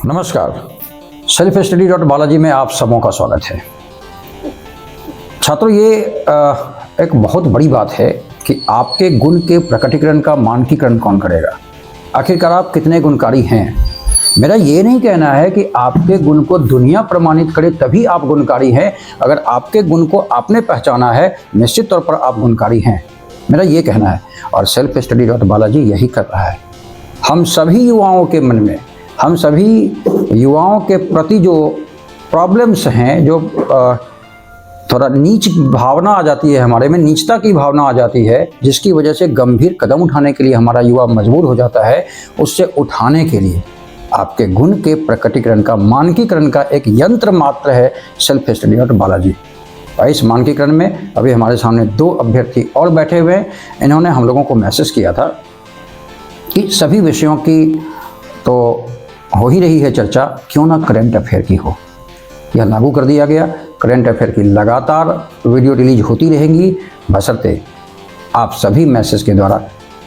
नमस्कार। Self study Balaji में आप सबों का स्वागत है। छात्रों, ये एक बहुत बड़ी बात है कि आपके गुण के प्रकटीकरण का मानकीकरण कौन करेगा। आखिरकार आप कितने गुणकारी हैं। मेरा ये नहीं कहना है कि आपके गुण को दुनिया प्रमाणित करे तभी आप गुणकारी हैं। अगर आपके गुण को आपने पहचाना है, निश्चित तौर पर आप गुणकारी हैं, मेरा ये कहना है। और सेल्फ स्टडी बालाजी यही कर रहा है। हम सभी युवाओं के मन में, हम सभी युवाओं के प्रति जो प्रॉब्लम्स हैं, जो थोड़ा नीच भावना आ जाती है, हमारे में नीचता की भावना आ जाती है, जिसकी वजह से गंभीर कदम उठाने के लिए हमारा युवा मजबूर हो जाता है, उससे उठाने के लिए आपके गुण के प्रकटीकरण का मानकीकरण का एक यंत्र मात्र है सेल्फ स्टडी बालाजी। इस मानकीकरण में अभी हमारे सामने 2 अभ्यर्थी और बैठे हुए हैं। इन्होंने हम लोगों को मैसेज किया था कि सभी विषयों की तो हो ही रही है चर्चा, क्यों ना करंट अफेयर की हो। यह लागू कर दिया गया। करंट अफेयर की लगातार वीडियो रिलीज होती रहेंगी, बशर्ते आप सभी मैसेज के द्वारा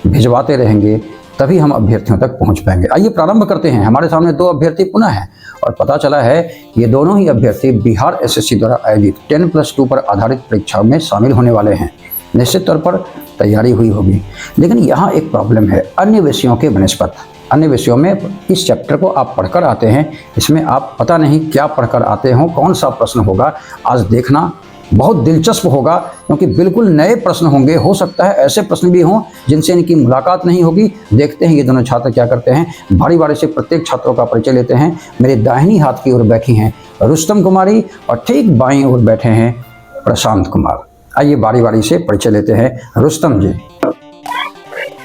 भिजवाते रहेंगे, तभी हम अभ्यर्थियों तक पहुंच पाएंगे। आइए प्रारंभ करते हैं। हमारे सामने 2 अभ्यर्थी पुनः हैं और पता चला है ये दोनों ही अभ्यर्थी बिहार एसएससी द्वारा आयोजित 10+2 पर आधारित परीक्षाओं में शामिल होने वाले हैं। निश्चित तौर पर तैयारी हुई होगी, लेकिन यहाँ एक प्रॉब्लम है। अन्य विषयों के बनस्पत, अन्य विषयों में इस चैप्टर को आप पढ़कर आते हैं, इसमें आप पता नहीं क्या पढ़कर आते हो, कौन सा प्रश्न होगा। आज देखना बहुत दिलचस्प होगा, क्योंकि बिल्कुल नए प्रश्न होंगे। हो सकता है ऐसे प्रश्न भी हों जिनसे इनकी मुलाकात नहीं होगी। देखते हैं ये दोनों छात्र क्या करते हैं। बारी बारी से प्रत्येक छात्रों का परिचय लेते हैं। मेरे दाहिनी हाथ की ओर बैठी हैं रुस्तम कुमारी और ठीक बाईं ओर बैठे हैं प्रशांत कुमार। आइए बारी बारी से परिचय लेते हैं। रुस्तम जी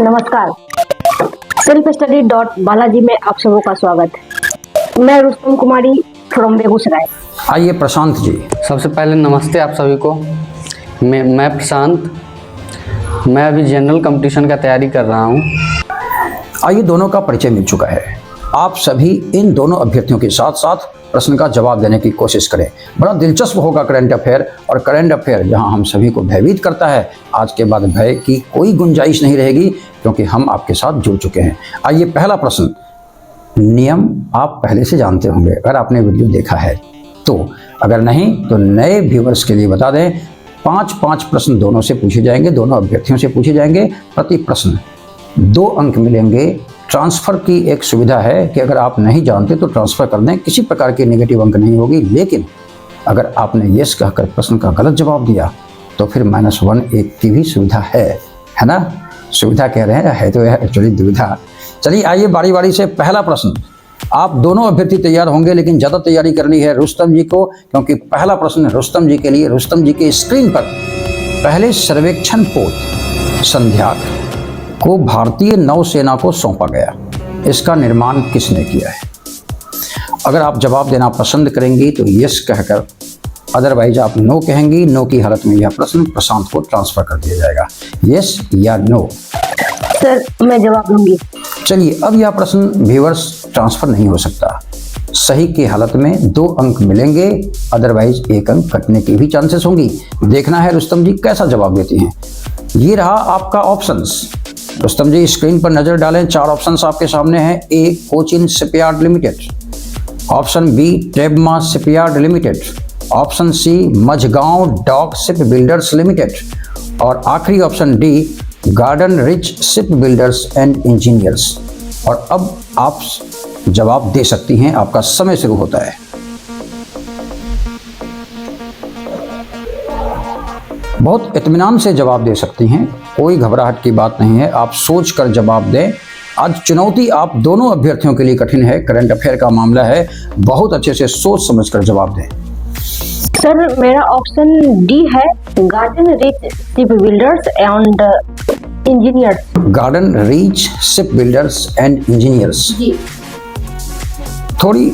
नमस्कार। सेल्फ स्टडी बालाजी में आप सबों का स्वागत है। मैं रुस्तम कुमारी फ्रॉम बेगूसराय। आइए प्रशांत जी। सबसे पहले नमस्ते आप सभी को। मैं प्रशांत, मैं अभी जनरल कंपटीशन का तैयारी कर रहा हूँ। आइए, दोनों का परिचय मिल चुका है। आप सभी इन दोनों अभ्यर्थियों के साथ साथ प्रश्न का जवाब देने की कोशिश करें। बड़ा दिलचस्प होगा करंट अफेयर, और करंट अफेयर जहां हम सभी को भयभीत करता है, आज के बाद भय की कोई गुंजाइश नहीं रहेगी, क्योंकि हम आपके साथ जुड़ चुके हैं। आइए, पहला प्रश्न। नियम आप पहले से जानते होंगे अगर आपने वीडियो देखा है तो, अगर नहीं तो नए व्यूअर्स के लिए बता दें। 5-5 प्रश्न दोनों से पूछे जाएंगे, दोनों अभ्यर्थियों से पूछे जाएंगे। प्रति प्रश्न 2 अंक मिलेंगे। ट्रांसफ़र की एक सुविधा है कि अगर आप नहीं जानते तो ट्रांसफ़र कर दें, किसी प्रकार की नेगेटिव अंक नहीं होगी। लेकिन अगर आपने यस कहकर प्रश्न का गलत जवाब दिया तो फिर -1 एक की भी सुविधा है ना। सुविधा कह रहे हैं, है तो यह एक्चुअली दुविधा। चलिए आइए बारी बारी से। पहला प्रश्न। आप दोनों अभ्यर्थी तैयार होंगे, लेकिन ज़्यादा तैयारी करनी है रुस्तम जी को, क्योंकि पहला प्रश्न रुस्तम जी के लिए। रुस्तम जी के स्क्रीन पर पहले सर्वेक्षण पोत संध्याक को भारतीय नौसेना को सौंपा गया, इसका निर्माण किसने किया है। अगर आप जवाब देना पसंद करेंगी तो यस कहकर, अदरवाइज आप नो कहेंगी। नो की हालत में यह प्रश्न प्रशांत को ट्रांसफर कर दिया जाएगा। यस या नो। सर, मैं जवाब दूंगी। चलिए, अब यह प्रश्न व्यूअर्स ट्रांसफर नहीं हो सकता। सही की हालत में 2 अंक मिलेंगे, अदरवाइज 1 अंक कटने की भी चांसेस होंगी। देखना है रुस्तम जी कैसा जवाब देती हैं। ये रहा आपका ऑप्शंस। रुस्तम जी स्क्रीन पर नजर डालें। 4 ऑप्शंस आपके सामने हैं। A, Cochin shipyard limited. Option B, Tebma shipyard limited. Option C, Mazagon dock ship builders limited. और आखिरी option D, Garden Reach ship builders and engineers. और अब आप जवाब दे सकती हैं, आपका समय शुरू होता है। बहुत इत्मीनान से जवाब दे सकती हैं, कोई घबराहट की बात नहीं है। आप सोच कर जवाब दें। आज चुनौती आप दोनों अभ्यर्थियों के लिए कठिन है। करंट अफेयर का मामला है, बहुत अच्छे से सोच समझ कर जवाब दें। सर, मेरा ऑप्शन डी है, garden Reach ship builders and engineers. Garden reach ship builders and engineers. थोड़ी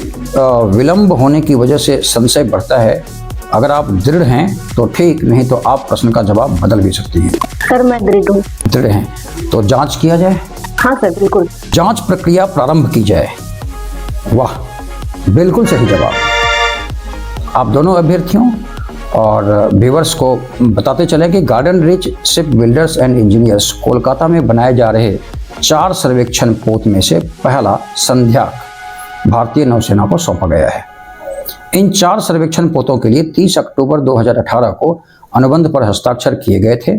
विलंब होने की वजह से संशय बढ़ता है। अगर आप दृढ़ हैं तो ठीक, नहीं तो आप प्रश्न का जवाब बदल भी सकती हैं। सर, मैं दृढ़ हूँ। दृढ़ हैं तो जांच किया जाए। हाँ सर, बिल्कुल। जांच प्रक्रिया प्रारंभ की जाए। वाह, बिल्कुल सही जवाब। आप दोनों अभ्यर्थियों और व्यूअर्स को बताते चले कि garden Reach ship builders and engineers Kolkata में बनाए जा रहे 4 सर्वेक्षण पोत में से पहला संध्याक भारतीय नौसेना को सौंपा गया है। इन 4 सर्वेक्षण पोतों के लिए 30 अक्टूबर 2018 को अनुबंध पर हस्ताक्षर किए गए थे।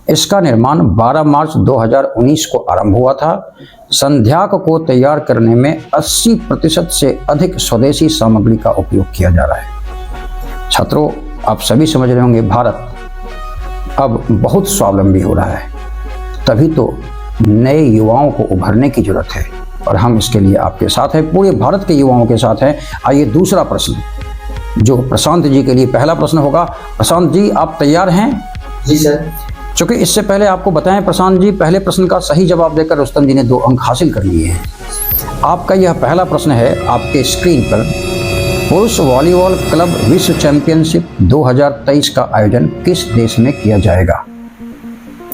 इसका निर्माण 12 मार्च 2019 को आरंभ हुआ था। संध्याक को तैयार करने में 80% से अधिक स्वदेशी सामग्री का उपयोग किया जा रहा है। छात्रों, आप सभी समझ रहे होंगे, भारत अब बहुत स्वावलंबी हो रहा है, तभी तो नए युवाओं को उभरने की जरूरत है और हम इसके लिए आपके साथ हैं, पूरे भारत के युवाओं के साथ हैं। आइए दूसरा प्रश्न जो प्रशांत जी के लिए पहला प्रश्न होगा। प्रशांत जी, आप तैयार हैं? जी सर। चूंकि इससे पहले आपको बताएं प्रशांत जी, पहले प्रश्न का सही जवाब देकर रुस्तम जी ने 2 अंक हासिल कर लिए हैं। आपका यह पहला प्रश्न है आपके स्क्रीन पर। पुरुष वॉलीबॉल क्लब विश्व चैंपियनशिप 2023 का आयोजन किस देश में किया जाएगा?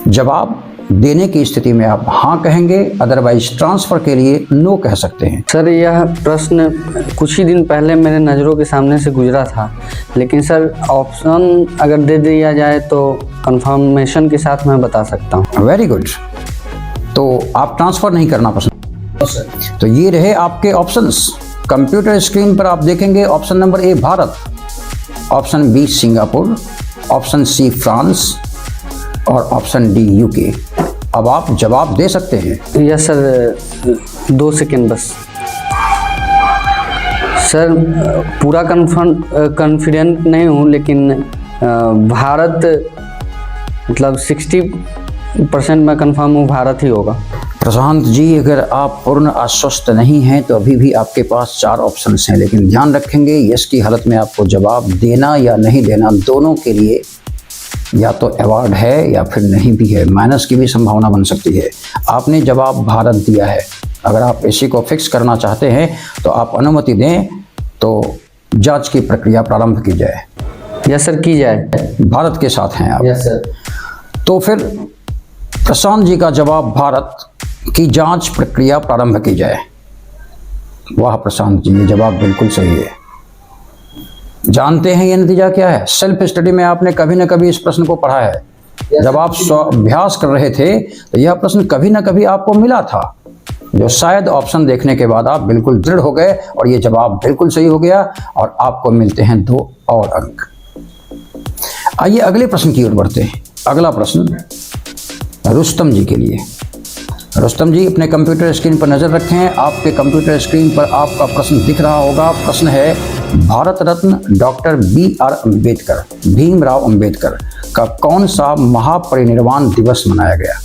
जवाब देने की स्थिति में आप हाँ कहेंगे, अदरवाइज ट्रांसफर के लिए नो कह सकते हैं। सर, यह प्रश्न कुछ ही दिन पहले मेरे नज़रों के सामने से गुजरा था, लेकिन सर ऑप्शन अगर दे दिया जाए तो कंफर्मेशन के साथ मैं बता सकता हूँ। Very good. तो आप ट्रांसफर नहीं करना पसंद? तो ये रहे आपके ऑप्शंस। कंप्यूटर स्क्रीन पर आप देखेंगे option number A Bharat, option B Singapore, option C France और ऑप्शन डी यूके। अब आप जवाब दे सकते हैं। यस सर, 2 सेकेंड बस। सर, पूरा कॉन्फिडेंट नहीं हूँ, लेकिन भारत मतलब 60% मैं कंफर्म हूँ, भारत ही होगा। प्रशांत जी, अगर आप पूर्ण आश्वस्त नहीं हैं तो अभी भी आपके पास 4 ऑप्शंस हैं, लेकिन ध्यान रखेंगे यस की हालत में आपको जवाब देना या नहीं देना, दोनों के लिए या तो अवार्ड है या फिर नहीं भी है, माइनस की भी संभावना बन सकती है। आपने जवाब भारत दिया है। अगर आप इसी को फिक्स करना चाहते हैं तो आप अनुमति दें तो जांच की प्रक्रिया प्रारंभ की जाए। यस सर, की जाए। भारत के साथ हैं आप? Yes sir. तो फिर प्रशांत जी का जवाब भारत की जांच प्रक्रिया प्रारंभ की जाए। वाह प्रशांत जी, ये जवाब बिल्कुल सही है। जानते हैं ये नतीजा क्या है? सेल्फ स्टडी में आपने कभी ना कभी इस प्रश्न को पढ़ा है। जब आप अभ्यास कर रहे थे तो यह प्रश्न कभी ना कभी आपको मिला था, जो शायद ऑप्शन देखने के बाद आप बिल्कुल दृढ़ हो गए और ये जवाब बिल्कुल सही हो गया और आपको मिलते हैं 2 और अंक। आइए अगले प्रश्न की ओर बढ़ते हैं। अगला प्रश्न रुस्तम जी के लिए। रुस्तम जी, अपने कंप्यूटर स्क्रीन पर नजर रखें। आपके कंप्यूटर स्क्रीन पर आपका प्रश्न दिख रहा होगा। प्रश्न है, भारत रत्न डॉक्टर BR अम्बेडकर, भीमराव अम्बेडकर का कौन सा महापरिनिर्वाण दिवस मनाया गया?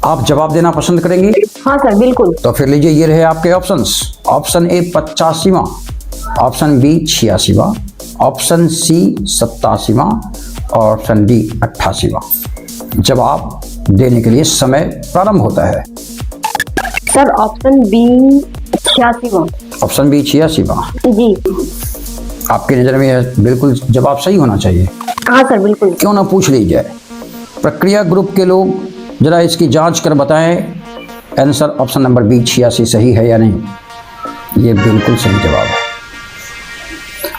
आप जवाब देना पसंद करेंगे? हाँ सर, बिल्कुल। तो फिर लीजिए, ये रहे आपके ऑप्शंस। ऑप्शन ए 85वां, ऑप्शन बी 86वां, ऑप्शन सी 87वां और ऑप्शन डी 88वां। जवाब देने के लिए समय प्रारंभ होता है। सर, ऑप्शन बी 86वां। ऑप्शन बी 86वां। जी। आपकी नज़र में यह बिल्कुल जवाब सही होना चाहिए। हाँ सर, बिल्कुल। क्यों ना पूछ ली जाए। प्रक्रिया ग्रुप के लोग जरा इसकी जांच कर बताएं आंसर ऑप्शन नंबर बी 86 सही है या नहीं। ये बिल्कुल सही जवाब है।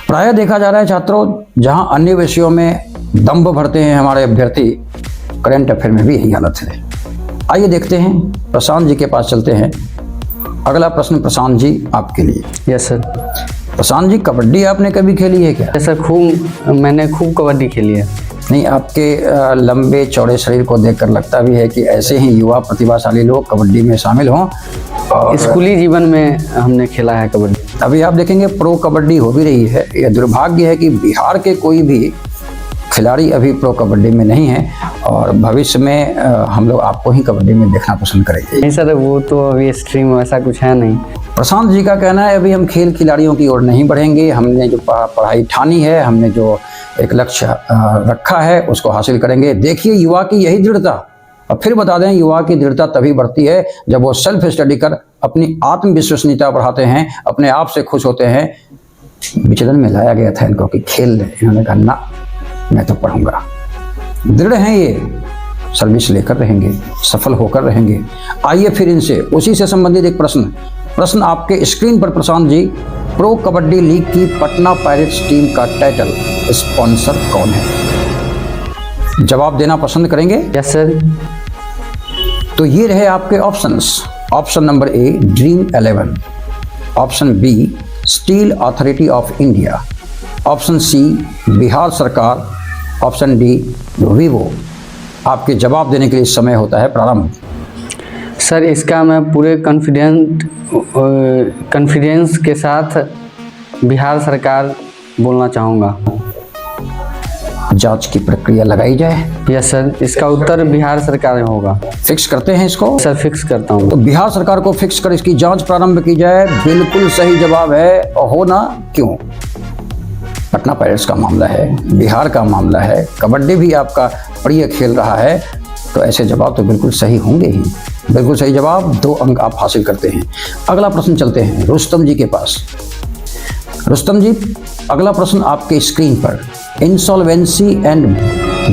प्रायः देखा जा रहा है छात्रों, जहां अन्य विषयों में दंभ भरते हैं हमारे अभ्यर्थी, करंट अफेयर में भी यही हालत है। आइए देखते हैं, प्रशांत जी के पास चलते हैं। अगला प्रश्न प्रशांत जी आपके लिए। Yes sir. प्रशांत जी, कबड्डी आपने कभी खेली है क्या? सर, मैंने खूब कबड्डी खेली है। नहीं, आपके लंबे चौड़े शरीर को देखकर लगता भी है कि ऐसे ही युवा प्रतिभाशाली लोग कबड्डी में शामिल हों। स्कूली जीवन में हमने खेला है कबड्डी। अभी आप देखेंगे प्रो कबड्डी हो भी रही है। यह दुर्भाग्य है कि बिहार के कोई भी खिलाड़ी अभी प्रो कबड्डी में नहीं है और भविष्य में हम लोग आपको ही कबड्डी में देखना पसंद करेंगे। नहीं सर, वो तो अभी स्ट्रीम वैसा कुछ है नहीं। प्रशांत जी का कहना है अभी हम खेल खिलाड़ियों की ओर नहीं बढ़ेंगे। हमने जो पढ़ाई ठानी है, हमने जो एक लक्ष्य रखा है उसको हासिल करेंगे। देखिए युवा की यही दृढ़ता, और फिर बता दें युवा की दृढ़ता तभी बढ़ती है जब वो सेल्फ स्टडी कर अपनी आत्मविश्वसनीयता बढ़ाते हैं, अपने आप से खुश होते हैं। विचलन में लाया गया था इनको कि खेल ले, इन्होंने कहा ना मैं तो पढ़ूंगा। दृढ़ हैं ये, सर्विस लेकर रहेंगे, सफल होकर रहेंगे। आइए फिर इनसे उसी से संबंधित एक प्रश्न आपके स्क्रीन पर। प्रशांत जी, प्रो कबड्डी लीग की पटना पायरेट्स टीम का टाइटल स्पॉन्सर कौन है? जवाब देना पसंद करेंगे? Yes sir. तो ये रहे आपके options. Option number A Dream 11, option B Steel Authority of India, option C Bihar सरकार, ऑप्शन डी वीवो। आपके जवाब देने के लिए समय होता है प्रारंभ। सर इसका मैं पूरे कॉन्फिडेंस के साथ बिहार सरकार बोलना चाहूँगा। जांच की प्रक्रिया लगाई जाए। यस सर, इसका उत्तर बिहार सरकार होगा। फिक्स करते हैं इसको। सर फिक्स करता हूँ। तो बिहार सरकार को फिक्स कर इसकी जांच प्रारंभ की जाए। बिल्कुल सही जवाब है। और होना क्यों, पटना पायरेट्स का मामला है, बिहार का मामला है, कबड्डी भी आपका प्रिय खेल रहा है, तो ऐसे जवाब तो बिल्कुल सही होंगे ही। बिल्कुल सही जवाब, 2 अंक आप हासिल करते हैं। अगला प्रश्न चलते हैं रुस्तम जी के पास। रुस्तम जी, अगला प्रश्न आपके स्क्रीन पर। Insolvency and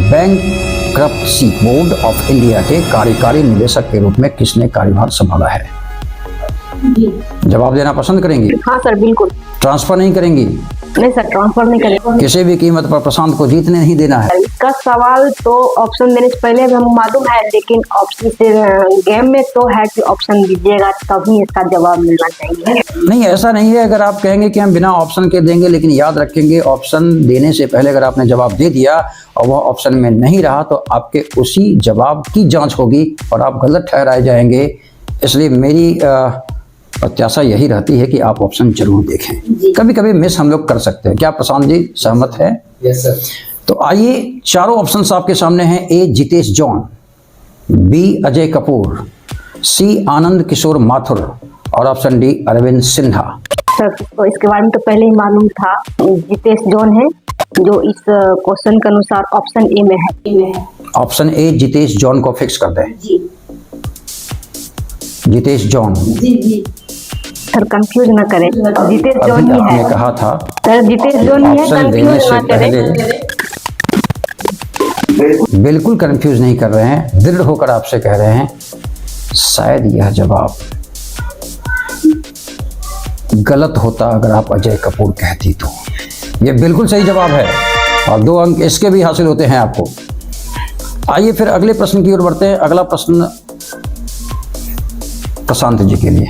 bankruptcy board of India के कार्यकारी निदेशक के रूप में किसने कार्यभार संभाला है? जवाब देना पसंद करेंगी? हाँ सर, बिल्कुल। ट्रांसफर नहीं करेंगी? नहीं सर, ट्रांसफर नहीं करेंगे। किसी भी कीमत पर प्रशांत को जीतने नहीं देना है। इसका सवाल तो ऑप्शन देने से पहले भी हमें मालूम है, लेकिन ऑप्शन से गेम में तो है कि ऑप्शन दीजिएगा तभी इसका जवाब मिलना चाहिए। नहीं, ऐसा नहीं है। अगर आप कहेंगे कि हम बिना ऑप्शन के देंगे, लेकिन याद रखेंगे ऑप्शन देने से पहले अगर आपने जवाब दे दिया और वह ऑप्शन में नहीं रहा तो आपके उसी जवाब की जांच होगी और आप गलत ठहराए जाएंगे। इसलिए मेरी प्रत्याशा यही रहती है कि आप ऑप्शन जरूर देखें। कभी कभी मिस हम लोग कर सकते हैं। क्या प्रशांत जी सहमत है? Yes sir. तो आइए, चारों ऑप्शंस आपके सामने हैं। A Jitesh John, B Ajay Kapoor, C Anand Kishore Mathur और option D Arvind Sinha. Sir तो इसके बारे में तो पहले ही मालूम था, जितेश जॉन है जो इस क्वेश्चन के अनुसार ऑप्शन ए में है। ऑप्शन ए जितेश जॉन को फिक्स कर दें। जितेश जॉन। सर कंफ्यूज ना करें, जितेश जॉन अभी ही आपने है। कहा था सर जितेश जॉन ही है, ऑप्शन देने कंफ्यूज से ना पहले। करें। बिल्कुल कंफ्यूज नहीं कर रहे हैं, दृढ़ होकर आपसे कह रहे हैं शायद यह जवाब गलत होता अगर आप अजय कपूर कहती तो। यह बिल्कुल सही जवाब है और 2 अंक इसके भी हासिल होते हैं आपको। आइए फिर अगले प्रश्न की ओर बढ़ते हैं। अगला प्रश्न प्रशांत जी के लिए।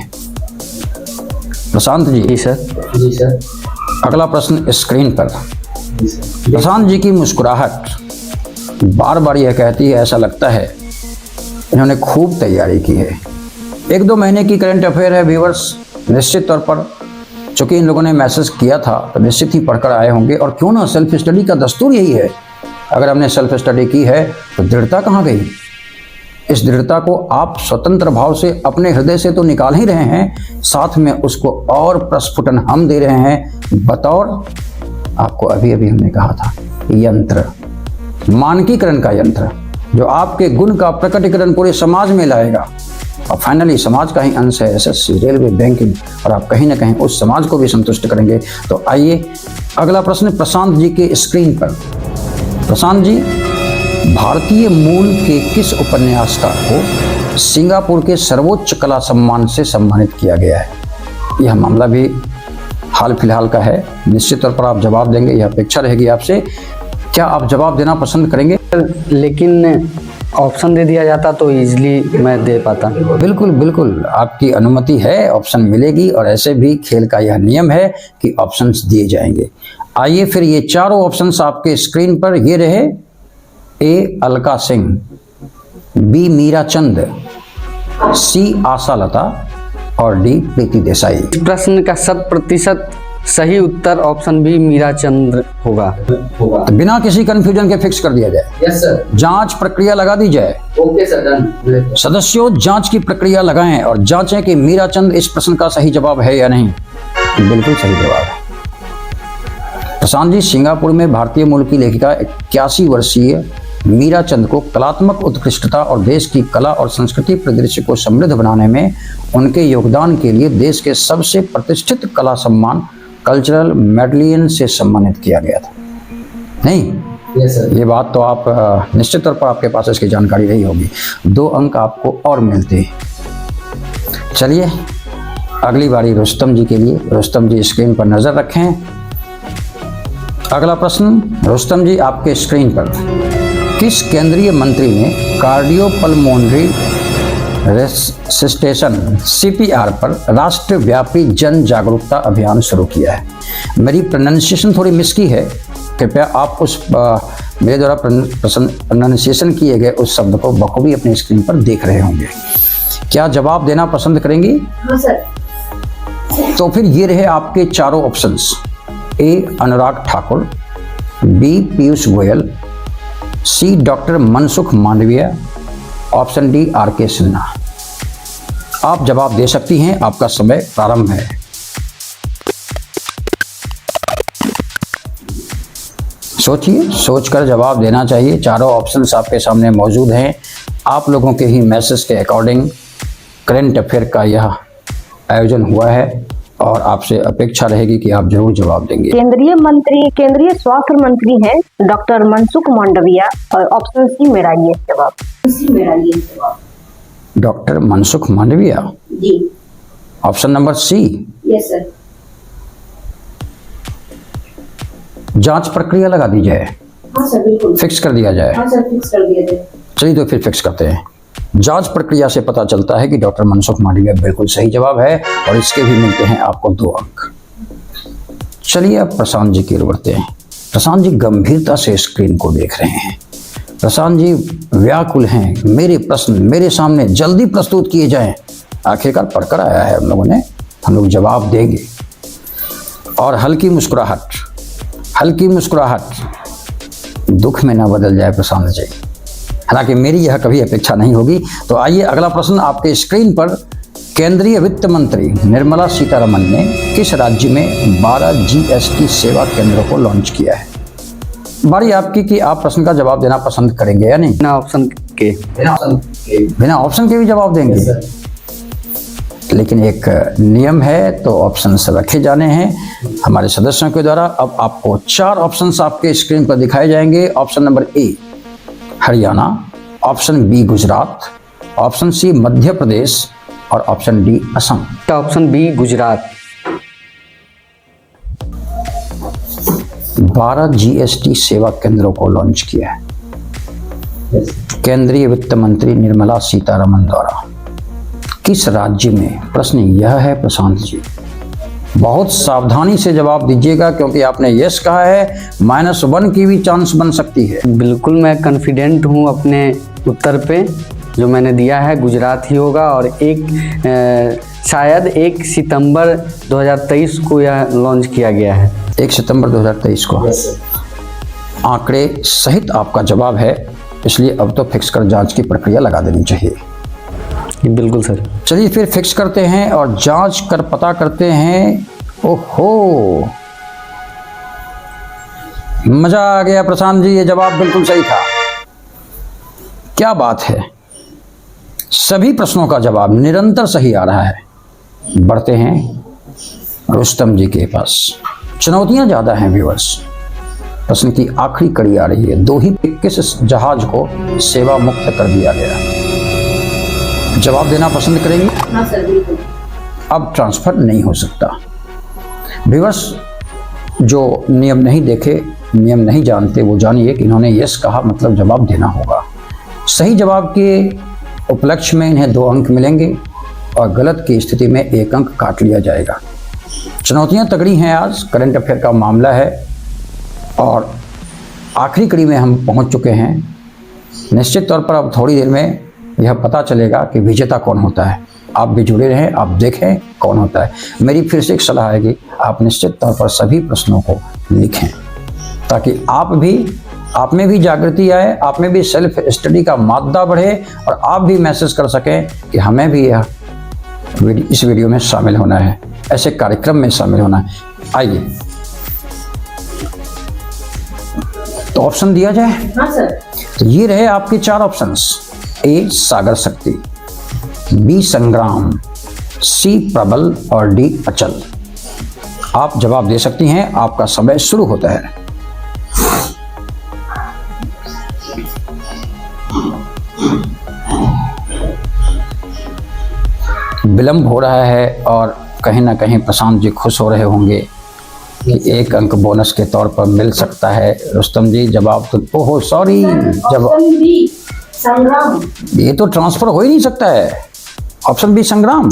प्रशांत जी। जी सर। जी सर। अगला प्रश्न स्क्रीन पर। प्रशांत जी की मुस्कुराहट बार बार यह कहती है, ऐसा लगता है इन्होंने खूब तैयारी की है। 1-2 महीने की करंट अफेयर है व्यूअर्स। निश्चित तौर पर चूंकि इन लोगों ने मैसेज किया था तो निश्चित ही पढ़कर आए होंगे। और क्यों ना, सेल्फ स्टडी का दस्तूर यही है। अगर हमने सेल्फ स्टडी की है तो दृढ़ता कहाँ गई? इस दृढ़ता को आप स्वतंत्र भाव से अपने हृदय से तो निकाल ही रहे हैं, साथ में उसको और प्रस्फुटन हम दे रहे हैं बतौर, आपको अभी अभी हमने कहा था, यंत्र, मानकीकरण का यंत्र, जो आपके गुण का प्रकटीकरण पूरे समाज में लाएगा। और फाइनली समाज का ही अंश है एसएससी, रेलवे, बैंकिंग, और आप कहीं ना कहीं उस समाज को भी संतुष्ट करेंगे। तो आइए अगला प्रश्न प्रशांत जी के स्क्रीन पर। प्रशांत जी, भारतीय मूल के किस उपन्यासकार को सिंगापुर के सर्वोच्च कला सम्मान से सम्मानित किया गया है? यह मामला भी हाल फिलहाल का है। निश्चित तौर पर आप जवाब देंगे, यह अपेक्षा रहेगी आपसे। क्या आप जवाब देना पसंद करेंगे? लेकिन ऑप्शन दे दिया जाता तो इजीली मैं दे पाता। बिल्कुल बिल्कुल, आपकी अनुमति है, ऑप्शन मिलेगी। और ऐसे भी खेल का यह नियम है कि ऑप्शंस दिए जाएंगे। आइए फिर ये चारों ऑप्शंस आपके स्क्रीन पर ये रहे। ए अलका सिंह, बी मीरा चंद, सी आशा लता और डी प्रीति देसाई। प्रश्न का 100% सही उत्तर ऑप्शन बी मीरा चंद्र होगा। तो बिना किसी कंफ्यूजन के फिक्स कर दिया जाए। Yes sir. जांच प्रक्रिया लगा दी जाए। Okay sir, done. सदस्यों, जांच की प्रक्रिया लगाएं और जांचें कि मीरा चंद इस प्रश्न का सही जवाब है या नहीं। बिल्कुल सही जवाब है। प्रशांत जी, सिंगापुर में भारतीय मूल की लेखिका 81 वर्षीय मीरा चंद को कलात्मक उत्कृष्टता और देश की कला और संस्कृति परिदृश्य को समृद्ध बनाने में उनके योगदान के लिए देश के सबसे प्रतिष्ठित कला सम्मान कल्चरल मेडलियन से सम्मानित किया गया था। नहीं? Yes sir. ये बात तो आप निश्चित तौर पर आपके पास इसकी जानकारी रही होगी। 2 अंक आपको और मिलते हैं। चलिए अगली बारी रुस्तम जी के लिए। रुस्तम जी स्क्रीन पर नजर रखें। अगला प्रश्न रुस्तम जी आपके स्क्रीन पर। किस केंद्रीय मंत्री ने कार्डियोपल्मोनरी रेसिस्टेशन CPR पर राष्ट्रव्यापी जन जागरूकता अभियान शुरू किया है। मेरी प्रोनाउंसिएशन थोड़ी मिस की है, कृपया आप उस मेरे द्वारा प्रोनाउंसिएशन किए गए उस शब्द को बखूबी अपनी स्क्रीन पर देख रहे होंगे। क्या जवाब देना पसंद करेंगी? हाँ सर। तो फिर ये रहे आपके चारों options. A Anurag Thakur, B Piyush Goyal, C doctor Mansukh Mandaviya, option D RK Sinha. आप जवाब दे सकती हैं, आपका समय प्रारंभ है। सोचिए, सोचकर जवाब देना चाहिए। चारों ऑप्शंस आपके सामने मौजूद हैं। आप लोगों के ही मैसेज के अकॉर्डिंग करंट अफेयर का यह आयोजन हुआ है और आपसे अपेक्षा रहेगी कि आप जरूर जवाब देंगे। केंद्रीय स्वास्थ्य मंत्री हैं डॉक्टर मनसुख मांडविया और ऑप्शन सी मेरा ये जवाब। Doctor Mansukh Mandaviya ji. Option number C। Yes sir. जांच प्रक्रिया लगा दी जाए। हाँ सर बिल्कुल। फिक्स कर दिया जाए। हाँ सर फिक्स कर दिया जाए। चलिए तो फिर फिक्स करते हैं। जांच प्रक्रिया से पता चलता है कि डॉक्टर मनसुख मांडविया बिल्कुल सही जवाब है और इसके भी मिलते हैं आपको 2 अंक। चलिए अब प्रशांत जी की ओर बढ़ते हैं। प्रशांत जी गंभीरता से स्क्रीन को देख रहे हैं। प्रशांत जी व्याकुल हैं, मेरे प्रश्न मेरे सामने जल्दी प्रस्तुत किए जाएं। आखिरकार पढ़कर आया है हम लोगों ने, हम लोग जवाब देंगे। और हल्की मुस्कुराहट दुख में ना बदल जाए प्रशांत जी, हालांकि मेरी यह कभी अपेक्षा नहीं होगी। तो आइए अगला प्रश्न आपके स्क्रीन पर। केंद्रीय वित्त मंत्री निर्मला सीतारमण ने किस राज्य में 12 GST सेवा केंद्रों को लॉन्च किया है? बारी आपकी कि आप प्रश्न का जवाब देना पसंद करेंगे या नहीं? बिना ऑप्शन के। बिना ऑप्शन के भी जवाब देंगे? लेकिन एक नियम है तो ऑप्शंस रखे जाने हैं हमारे सदस्यों के द्वारा। अब आपको 4 ऑप्शंस आपके स्क्रीन पर दिखाए जाएंगे। Option number A Haryana, option B Gujarat, option C Madhya Pradesh और option D Assam. Option B Gujarat. 12 GST सेवा केंद्रों को लॉन्च किया है केंद्रीय वित्त मंत्री निर्मला सीतारमण द्वारा। किस राज्य में? प्रश्न यह है प्रशांत जी, बहुत सावधानी से जवाब दीजिएगा क्योंकि आपने यस कहा है, -1 की भी चांस बन सकती है। बिल्कुल मैं कॉन्फिडेंट हूँ अपने उत्तर पे, जो मैंने दिया है गुजरात ही होगा। और शायद 1 सितंबर 2023 को यह लॉन्च किया गया है। 1 सितंबर 2023 को। आंकड़े सहित आपका जवाब है, इसलिए अब तो फिक्स कर जांच की प्रक्रिया लगा देनी चाहिए। बिल्कुल सर। चलिए फिर फिक्स करते हैं और जांच कर पता करते हैं। ओहो, मजा आ गया प्रशांत जी, ये जवाब बिल्कुल सही था। क्या बात है, सभी प्रश्नों का जवाब निरंतर सही आ रहा है। बढ़ते हैं रुस्तम जी के पास। चुनौतियां ज्यादा हैं व्यूअर्स। प्रश्न की आखिरी कड़ी आ रही है। 2 ही किस जहाज को सेवा मुक्त कर दिया गया? जवाब देना पसंद करेंगे? हाँ सर बिल्कुल। अब ट्रांसफर नहीं हो सकता। व्यूअर्स जो नियम नहीं देखे, नियम नहीं जानते, वो जानिए कि इन्होंने यस कहा मतलब जवाब देना होगा। सही जवाब के उपलक्ष्य में इन्हें 2 अंक मिलेंगे और गलत की स्थिति में 1 अंक काट लिया जाएगा। चुनौतियां तगड़ी हैं आज, करंट अफेयर का मामला है और आखिरी कड़ी में हम पहुंच चुके हैं। निश्चित तौर पर अब थोड़ी देर में यह पता चलेगा कि विजेता कौन होता है। आप भी जुड़े रहें, आप देखें कौन होता है। मेरी फिर से एक सलाह है कि आप निश्चित तौर पर सभी प्रश्नों को लिखें ताकि आप में भी जागृति आए, आप में भी सेल्फ स्टडी का मादा बढ़े और आप भी महसूस कर सकें कि हमें भी इस वीडियो में शामिल होना है, ऐसे कार्यक्रम में शामिल होना है। आइए तो ऑप्शन दिया जाए। हाँ सर। तो ये रहे आपके 4 ऑप्शंस। A सागर शक्ति, B संग्राम, C प्रबल और D अचल। आप जवाब दे सकती हैं, आपका समय शुरू होता है। विलंब हो रहा है और कहीं ना कहीं प्रशांत जी खुश हो रहे होंगे कि 1 अंक बोनस के तौर पर मिल सकता है। रुस्तम जी जवाब तो, ओहो सॉरी, जवाब संग्राम। ये तो ट्रांसफर हो ही नहीं सकता है। ऑप्शन बी संग्राम,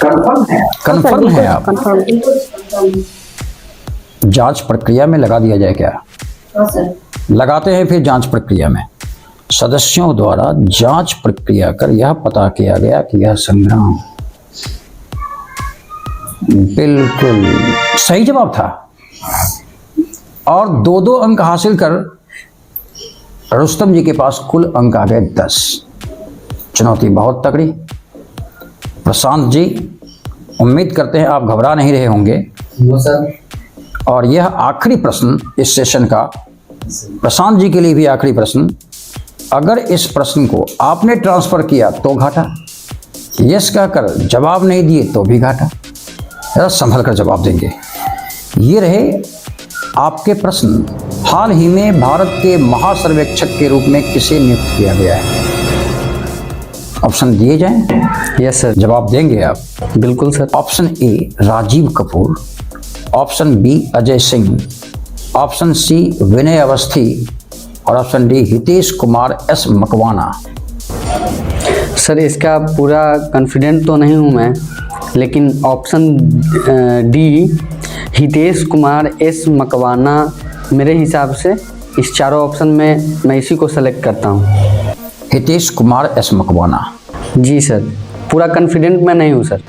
कंफर्म है आप? कंफर्म। जांच प्रक्रिया में लगा दिया जाए क्या? लगाते हैं फिर जांच प्रक्रिया में। सदस्यों द्वारा जांच प्रक्रिया कर यह पता किया गया कि यह संग्राम बिल्कुल सही जवाब था और 2-2 अंक हासिल कर रुस्तम जी के पास कुल अंक आ गए 10। चुनौती बहुत तगड़ी। प्रशांत जी, उम्मीद करते हैं आप घबरा नहीं रहे होंगे। और यह आखिरी प्रश्न इस सेशन का, प्रशांत जी के लिए भी आखिरी प्रश्न। अगर इस प्रश्न को आपने ट्रांसफर किया तो घाटा, यस कहकर जवाब नहीं दिए तो भी घाटा। जरा संभल कर जवाब देंगे। ये रहे आपके प्रश्न। हाल ही में भारत के महासर्वेक्षक के रूप में किसे नियुक्त किया गया है? ऑप्शन दिए जाएं? Yes sir. जवाब देंगे आप? बिल्कुल sir. Option A Rajiv Kapoor, option B Ajay Singh, option C Vinay Awasthi और option D Hitesh Kumar S Makwana. Sir इसका पूरा कॉन्फिडेंट तो नहीं हूँ मैं, लेकिन option D Hitesh Kumar S Makwana, मेरे हिसाब से इस चारों ऑप्शन में मैं इसी को सेलेक्ट करता हूँ। हितेश कुमार एस मकवाना। जी सर, पूरा कॉन्फिडेंट मैं नहीं हूँ सर,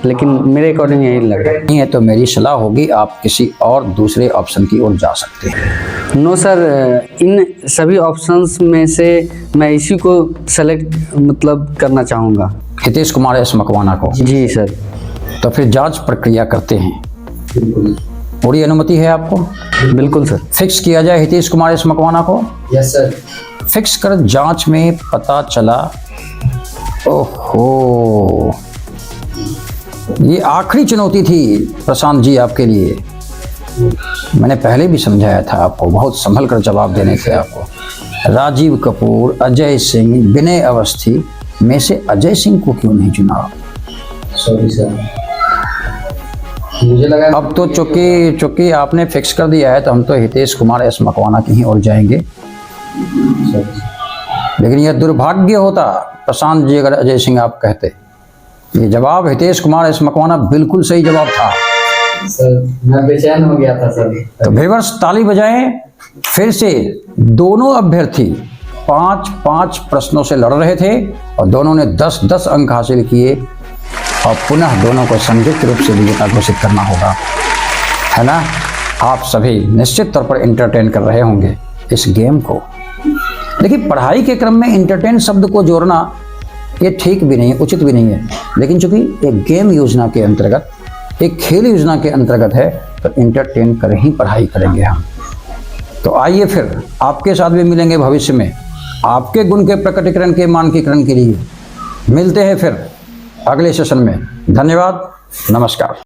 लेकिन मेरे अकॉर्डिंग यही लग रहा है। नहीं है तो मेरी सलाह होगी आप किसी और दूसरे ऑप्शन की ओर जा सकते हैं। नो सर, इन सभी ऑप्शंस में से मैं इसी को सेलेक्ट मतलब करना चाहूँगा, हितेश कुमार एस मकवाना को। जी सर। तो फिर जांच प्रक्रिया करते हैं। पूरी अनुमति है आपको? बिल्कुल सर। फिक्स किया जाए हितेश कुमार एस मकवाना को। Yes sir. फिक्स कर जांच में पता चला, ओहो, ये आखिरी चुनौती थी प्रशांत जी आपके लिए। मैंने पहले भी समझाया था आपको, बहुत संभल कर जवाब देने थे आपको। राजीव कपूर, अजय सिंह, विनय अवस्थी में से अजय सिंह को क्यों नहीं चुना? सॉरी सर, मुझे लगा अब तो चूंकि आपने फिक्स कर दिया है तो हम तो हितेश कुमार एस मकवाना की ही ओर जाएंगे। लेकिन यह दुर्भाग्य होता प्रशांत जी अगर अजय सिंह आप कहते। ये जवाब हितेश कुमार एस मकवाना बिल्कुल सही जवाब था। सर मैं बेचैन हो गया था सर। तो व्यूअर्स ताली बजाएं। फिर से दोनों अभ्यर्थी 5-5 प्रश्नों से लड़ रहे थे और दोनों ने 10-10 अंक हासिल किए और पुनः दोनों को संयुक्त रूप से विजेता घोषित करना होगा, है ना? आप सभी निश्चित तौर पर एंटरटेन कर रहे होंगे इस गेम को। देखिए, पढ़ाई के क्रम में एंटरटेन शब्द को जोड़ना ये ठीक भी नहीं है, उचित भी नहीं है, लेकिन चूंकि एक गेम योजना के अंतर्गत, एक खेल योजना के अंतर्गत है तो एंटरटेन कर ही पढ़ाई करेंगे हम। तो आइए फिर आपके साथ भी मिलेंगे भविष्य में आपके गुण के प्रकटीकरण के मानकीकरण के लिए। मिलते हैं फिर अगले सेशन में। धन्यवाद, नमस्कार।